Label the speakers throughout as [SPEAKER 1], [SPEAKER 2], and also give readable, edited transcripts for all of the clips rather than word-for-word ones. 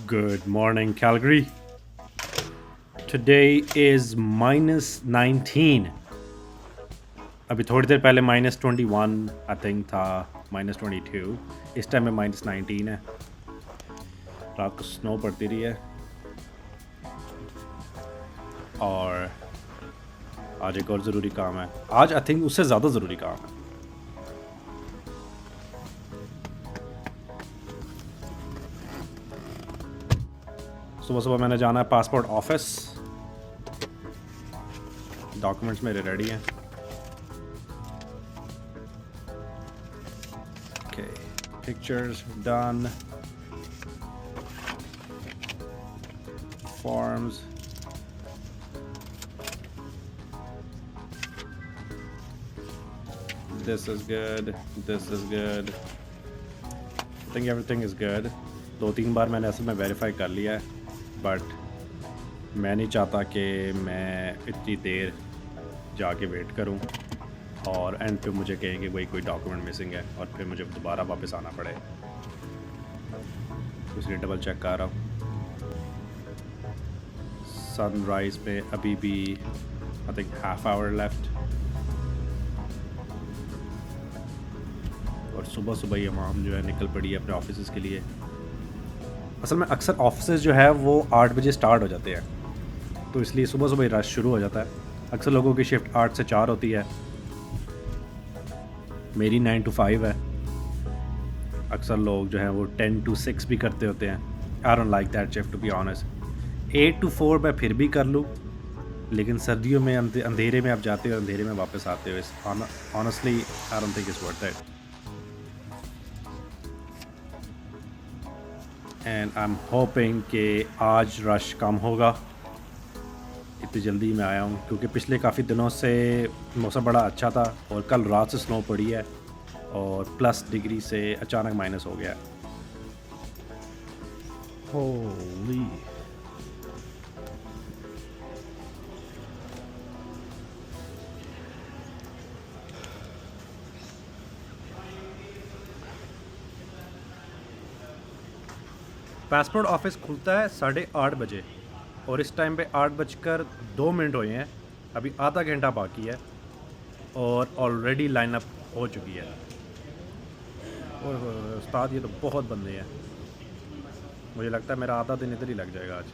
[SPEAKER 1] Good morning, Calgary. Today is -19. अभी थोड़ी देर पहले -21 आई थिंक था, -22. इस टाइम में -19 है. रात को स्नो पड़ती रही है और आज एक और ज़रूरी काम है. आज आई थिंक उससे ज़्यादा ज़रूरी काम है. सुबह सुबह मैंने जाना है पासपोर्ट ऑफिस. डॉक्यूमेंट्स मेरे रेडी हैं. Okay, pictures done. Forms. This is good. This is good. I think everything is good. 2-3 बार मैंने असल में वेरीफाई कर लिया है, बट मैं नहीं चाहता कि मैं इतनी देर जाके वेट करूं और एंड पे मुझे कहें कि कोई डॉक्यूमेंट मिसिंग है और फिर मुझे दोबारा वापस आना पड़े. इसलिए डबल चेक कर रहा हूँ. सनराइज़ पे अभी भी I think half hour left. और सुबह सुबह ही इमाम जो है निकल पड़ी है अपने ऑफिस के लिए. असल में अक्सर ऑफिस जो है वो 8 बजे स्टार्ट हो जाते हैं, तो इसलिए सुबह सुबह ही रश शुरू हो जाता है. अक्सर लोगों की शिफ्ट 8 से 4 होती है. मेरी 9 to 5 है. अक्सर लोग जो हैं वो 10 to 6 भी करते होते हैं. I don't like that shift to be honest. 8 to 4 मैं फिर भी कर लूँ, लेकिन सर्दियों में अंधेरे में आप जाते हो, अंधेरे में वापस आते हो. Honestly I don't think it's worth it. And I am hoping कि आज रश कम होगा. इतनी जल्दी मैं आया हूँ क्योंकि पिछले काफ़ी दिनों से मौसम बड़ा अच्छा था और कल रात से स्नो पड़ी है और प्लस डिग्री से अचानक माइनस हो गया. होली. पासपोर्ट ऑफिस खुलता है 8:30 बजे और इस टाइम पे 8:02 हुए हैं. अभी आधा घंटा बाकी है और ऑलरेडी लाइन अप हो चुकी है. और उस्ताद ये तो बहुत बंदे हैं. मुझे लगता है मेरा आधा दिन इधर ही लग जाएगा आज.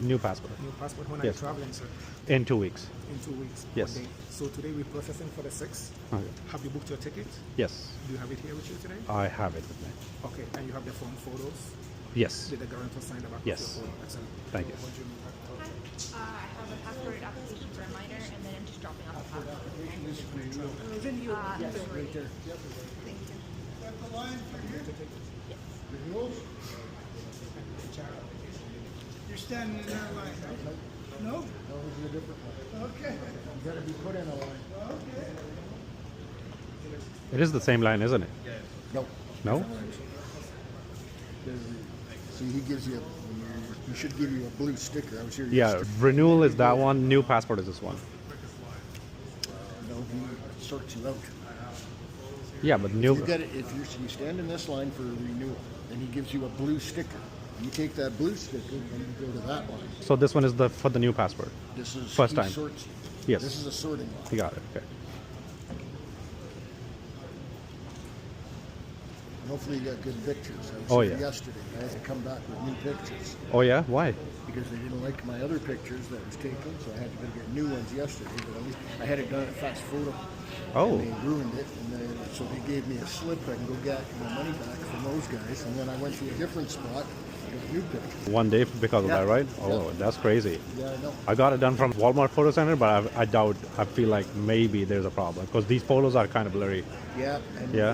[SPEAKER 1] New passport.
[SPEAKER 2] New passport. When
[SPEAKER 1] Yes.
[SPEAKER 2] are you traveling, sir?
[SPEAKER 1] In 2 weeks.
[SPEAKER 2] In 2 weeks.
[SPEAKER 1] Yes.
[SPEAKER 2] What day? So today we're processing for the 6th.
[SPEAKER 1] Okay.
[SPEAKER 2] Have you booked your ticket?
[SPEAKER 1] Yes,
[SPEAKER 2] Do you have it here with you today?
[SPEAKER 1] I have it with me.
[SPEAKER 2] Okay. And you have the phone photos?
[SPEAKER 1] Yes.
[SPEAKER 2] Did the guarantor sign the back
[SPEAKER 1] Yes.
[SPEAKER 2] of your phone? Excellent.
[SPEAKER 1] Thank you.
[SPEAKER 2] What do you need?
[SPEAKER 3] I have a passport application for a minor, and then I'm just dropping off a passport. Three. Thank you.
[SPEAKER 4] You're standing in that line. No? Okay.
[SPEAKER 1] It is the same line, isn't it?
[SPEAKER 5] No.
[SPEAKER 1] No?
[SPEAKER 5] See, he gives you, he should give you a blue sticker. I was here
[SPEAKER 1] Yeah,
[SPEAKER 5] yesterday.
[SPEAKER 1] renewal is that one, new passport is this one.
[SPEAKER 5] No, he sorts you out.
[SPEAKER 1] Yeah, but new.
[SPEAKER 5] You get it, if you stand in this line for renewal, then he gives you a blue sticker. You take that blue sticker and you go to that line.
[SPEAKER 1] So this one is for the new passport.
[SPEAKER 5] This is,
[SPEAKER 1] First
[SPEAKER 5] he
[SPEAKER 1] time.
[SPEAKER 5] sorts you.
[SPEAKER 1] Yes.
[SPEAKER 5] This is a sorting line.
[SPEAKER 1] You got it. Okay.
[SPEAKER 5] And hopefully you got good pictures. I was
[SPEAKER 1] Oh,
[SPEAKER 5] here
[SPEAKER 1] yeah.
[SPEAKER 5] yesterday. I had to come back with new pictures
[SPEAKER 1] Oh yeah, why?
[SPEAKER 5] because they didn't like my other pictures that was taken, so I had to go get new ones yesterday. But at least I had it done at Fast Photo.
[SPEAKER 1] Oh.
[SPEAKER 5] And they ruined it, and then, so they gave me a slip. I can go get my money back from those guys. And then I went to a different spot. I got new pictures.
[SPEAKER 1] One day because of
[SPEAKER 5] Yeah.
[SPEAKER 1] that, right? Oh,
[SPEAKER 5] Yeah.
[SPEAKER 1] that's crazy.
[SPEAKER 5] Yeah, I know.
[SPEAKER 1] I got it done from Walmart Photo Center, but I doubt. I feel like maybe there's a problem because these photos are kind of blurry.
[SPEAKER 5] Yeah, and
[SPEAKER 1] Yeah.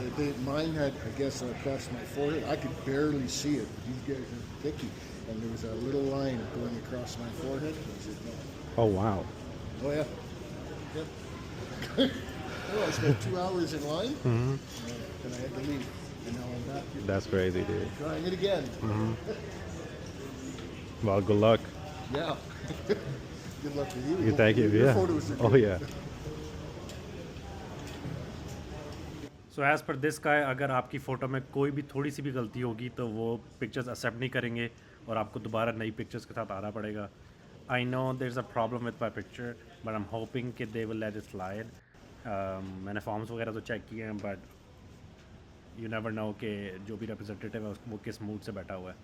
[SPEAKER 5] mine had, I guess, across my forehead. I could barely see it. These guys are thicky, and there was a little line going across my forehead. I said, no.
[SPEAKER 1] Oh wow.
[SPEAKER 5] Oh yeah. Yep. Well, I spent 2 hours in line, and I had to leave. And now I'm back here
[SPEAKER 1] That's crazy, dude.
[SPEAKER 5] trying it again.
[SPEAKER 1] Well, good luck.
[SPEAKER 5] Yeah. Good luck with you.
[SPEAKER 1] You thank you.
[SPEAKER 5] Your
[SPEAKER 1] Yeah.
[SPEAKER 5] photos are
[SPEAKER 1] Oh
[SPEAKER 5] good.
[SPEAKER 1] yeah. So as per this का अगर आपकी photo में कोई भी थोड़ी सी भी गलती होगी तो वो पिक्चर्स एक्सेप्ट नहीं करेंगे और आपको दोबारा नई पिक्चर्स के साथ आना पड़ेगा. I know there is a problem with my picture but I am hoping कि they will let it slide. मैंने फॉर्म्स वगैरह तो चेक किए हैं बट यू नेवर नो कि जो भी रिप्रेजेंटेटिव है वो किस मूड से बैठा हुआ है.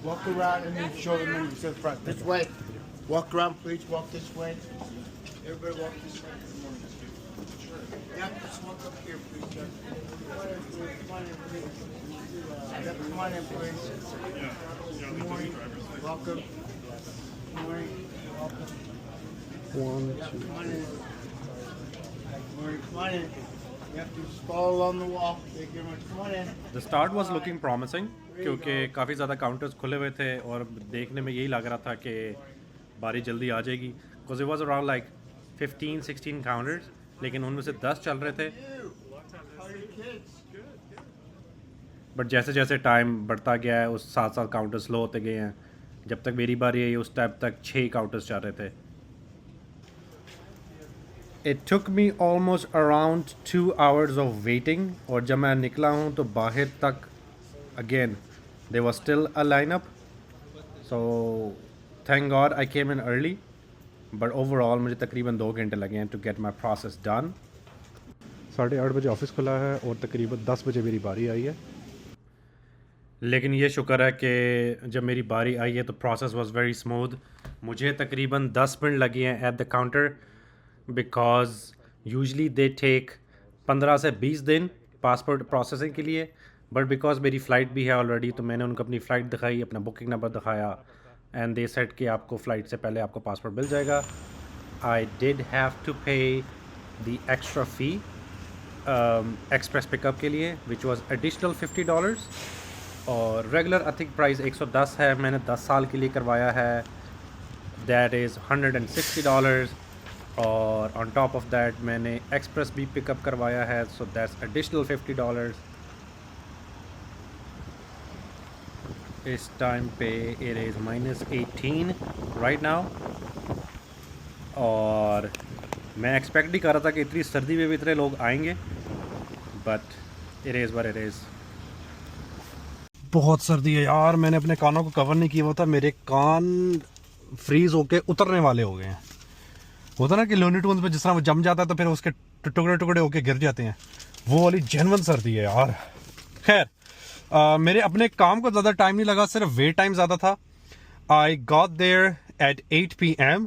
[SPEAKER 6] Walk around and then show them when you to the front. This way. Walk around, please. Walk this way. Everybody walk this way. Yeah, just walk up here, please, sir. Come on in, please. Yeah, come on in, please. Good morning. Welcome. Good morning. Welcome. Yeah, come on in. Good morning. Come on in. You have to just follow along the wall. Thank you very much. Come on in.
[SPEAKER 1] The start was looking promising क्योंकि काफ़ी ज़्यादा counters खुले हुए थे और देखने में यही लग रहा था कि बारी जल्दी आ जाएगी. Because it was around like 15-16 counters लेकिन उनमें से 10 चल रहे थे. बट जैसे जैसे टाइम बढ़ता गया है उस साथ साथ काउंटर्स स्लो होते गए हैं. जब तक मेरी बारी आई उस टाइम तक 6 काउंटर्स चल रहे थे. It took me almost around 2 hours of waiting और जब मैं निकला हूँ तो बाहर तक again there was still a lineup. So thank God I came in early. But overall मुझे तकरीबन 2 घंटे लगे हैं to get my process done. 8:30 बजे ऑफिस खुला है और तकरीबन 10 बजे मेरी बारी आई है. लेकिन ये शुक्र है कि जब मेरी बारी आई है तो प्रोसेस वाज वेरी स्मूथ. मुझे तकरीबन 10 मिनट लगे हैं at the counter because usually they take 15 से 20 दिन पासपोर्ट प्रोसेसिंग के लिए. बट बिकॉज मेरी फ़्लाइट भी है ऑलरेडी तो मैंने उनको अपनी फ़्लाइट दिखाई, अपना बुकिंग नंबर दिखाया एंड दे सेड कि आपको फ़्लाइट से पहले आपको पासपोर्ट मिल जाएगा. आई डिड हैव टू पे the extra fee express pickup के लिए विच वाज एडिशनल $50 और रेगुलर आई थिंक प्राइस 110 है. मैंने 10 साल के लिए करवाया है, दैट इज़ $160 और ऑन टॉप ऑफ दैट मैंने एक्सप्रेस भी पिकअप करवाया है सो दैट्स एडिशनल $50. इस टाइम पे इट इज़ -18 राइट नाउ और मैं एक्सपेक्ट नहीं कर रहा था कि इतनी सर्दी में भी इतने लोग आएंगे but it is what it is. बहुत सर्दी है यार. मैंने अपने कानों को कवर नहीं किया हुआ था. मेरे कान फ्रीज़ होके उतरने वाले हो गए हैं. होता ना कि लोनी टून्स में जिस तरह वो जम जाता है तो फिर उसके टुकड़े टुकड़े होके गिर जाते हैं, वो वाली जेन्युइन सर्दी है यार. खैर मेरे अपने काम को ज़्यादा टाइम नहीं लगा, सिर्फ वेट टाइम ज़्यादा था. I got there at 8 PM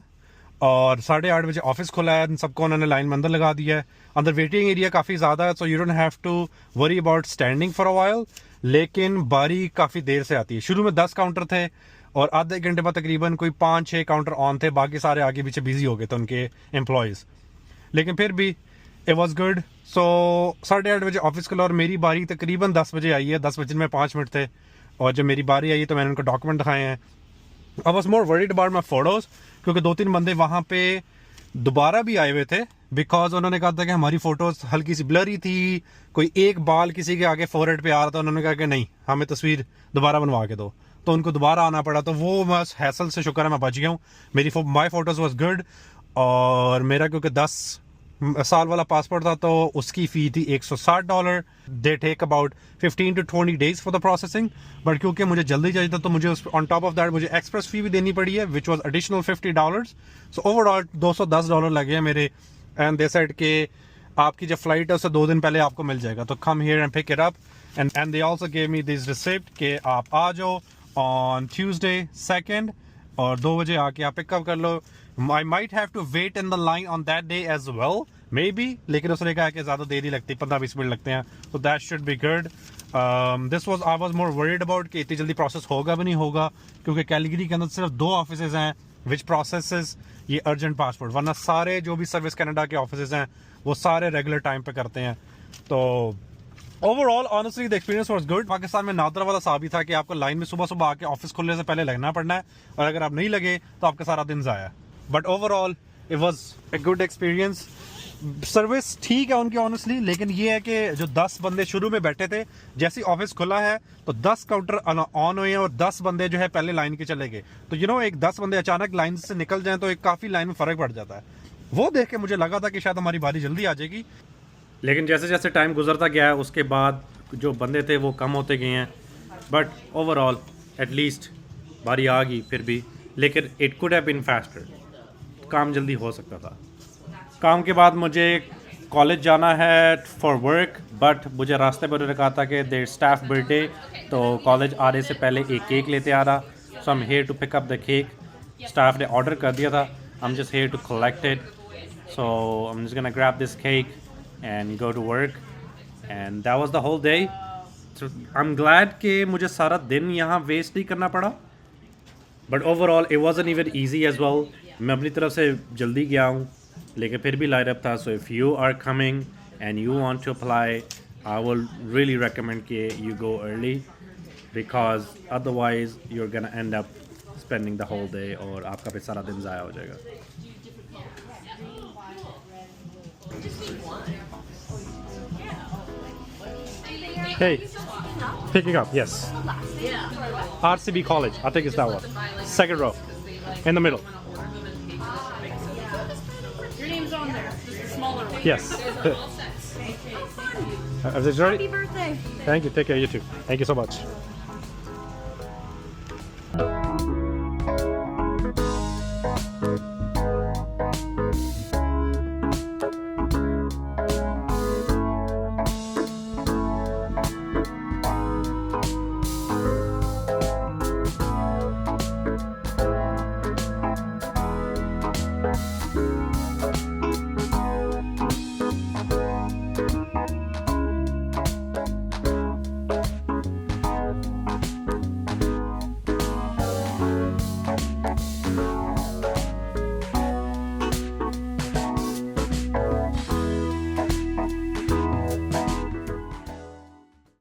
[SPEAKER 1] और 8:30 बजे ऑफिस खुला है. सबको उन्होंने लाइन में अंदर लगा दिया है. अंदर वेटिंग एरिया काफ़ी ज़्यादा है so you don't have to worry about standing for a while. लेकिन बारी काफ़ी देर से आती है. शुरू में 10 काउंटर थे और आधे घंटे बाद तकरीबन कोई 5-6 काउंटर ऑन थे, बाकी सारे आगे पीछे बिजी हो गए थे उनके एम्प्लॉयज़. लेकिन फिर भी इट वाज गुड. सो 8:30 बजे ऑफिस खुला और मेरी बारी तकरीबन 10 बजे आई है. 10 बजे में 5 मिनट थे और जब मेरी बारी आई तो मैंने उनको डॉक्यूमेंट दिखाए हैं. I was more worried about my photos क्योंकि 2-3 बंदे वहाँ पे दोबारा भी आए हुए थे बिकॉज उन्होंने कहा था कि हमारी फ़ोटोज़ हल्की सी ब्लरी थी, कोई एक बाल किसी के आगे फोरहेड पे आ रहा था. उन्होंने कहा कि नहीं हमें तस्वीर दोबारा बनवा के दो, तो उनको दोबारा आना पड़ा. तो वो बस हैसल से शुक्र है मैं बच गया हूँ. माई फोटोज़ वॉज गुड और मेरा क्योंकि 10 साल वाला पासपोर्ट था तो उसकी फ़ी थी $160. They take about 15 to 20 days for the processing. But क्योंकि मुझे जल्दी चाहिए था तो मुझे उस ऑन टॉप ऑफ दैट मुझे एक्सप्रेस फ़ी भी देनी पड़ी है which was additional $50. So overall $210 लगे हैं मेरे. एंड दे सेड कि आपकी जो फ्लाइट है उससे 2 दिन पहले आपको मिल जाएगा, तो come here and pick it up. And they also gave me this receipt कि आप आ जाओ ऑन Tuesday 2nd और 2 बजे आके आप पिकअप कर लो. I might have to wait in the line on that day as well, maybe. लेकिन उसने कहा कि ज़्यादा देर ही लगती, 15-20 मिनट लगते हैं, so that should be good. I was more worried about कि इतनी जल्दी प्रोसेस होगा भी नहीं होगा क्योंकि कैलगरी के अंदर सिर्फ 2 ऑफिसेज हैं which processes ये अर्जेंट पासपोर्ट, वरना सारे जो भी सर्विस कनाडा के ऑफिसेज हैं वो सारे रेगुलर टाइम पे करते हैं. तो overall honestly the experience was good. Pakistan में नादरा वाला साहब भी था कि आपको लाइन में सुबह सुबह आके ऑफिस खुलने से पहले लगना पड़ना है और अगर आप नहीं लगे तो आपका सारा दिन ज़ाया. But overall it was a good experience.
[SPEAKER 7] Service ठीक है उनकी ऑनेस्टली, लेकिन ये है कि जो 10 बंदे शुरू में बैठे थे, जैसे ही ऑफिस खुला है तो 10 काउंटर ऑन हुए हैं और 10 बंदे जो है पहले लाइन के चले गए। तो एक 10 बंदे अचानक लाइन से निकल जाएं तो एक काफ़ी लाइन में फ़र्क पड़ जाता है। वो देख के मुझे लगा था कि शायद हमारी बारी जल्दी आ जाएगी,
[SPEAKER 1] लेकिन जैसे जैसे टाइम गुजरता गया है उसके बाद जो बंदे थे वो कम होते गए हैं। बट ओवरऑल एटलीस्ट बारी आ गई फिर भी, लेकिन it could have been faster, काम जल्दी हो सकता था। काम के बाद मुझे कॉलेज जाना है फॉर वर्क, बट मुझे रास्ते पर उन्होंने कहा था कि देयर स्टाफ बर्थडे, तो कॉलेज आने से पहले एक केक लेते आ रहा। So I am here to pick up the cake. Staff ने ऑर्डर कर दिया था, I am just here to collect it. So I am just gonna grab this cake and go to work, and that was the whole day. So I'm glad कि मुझे सारा दिन यहाँ waste नहीं करना पड़ा, but overall it wasn't even easy as well. मैं अपनी तरफ से जल्दी गया हूँ, लेकिन फिर भी लाइन अप था। So if you are coming and you want to apply, I will really recommend कि you go early, because otherwise you're gonna end up spending the whole day और आपका फिर सारा दिन ज़ाया हो जाएगा।
[SPEAKER 7] Hey, picking up, yes. RCB College, I think it's that one. Second row, in the middle.
[SPEAKER 3] Your name's on there, just a smaller one.
[SPEAKER 7] Yes. Everything's ready?
[SPEAKER 3] Happy birthday.
[SPEAKER 7] Thank you, take care, you too. Thank you so much.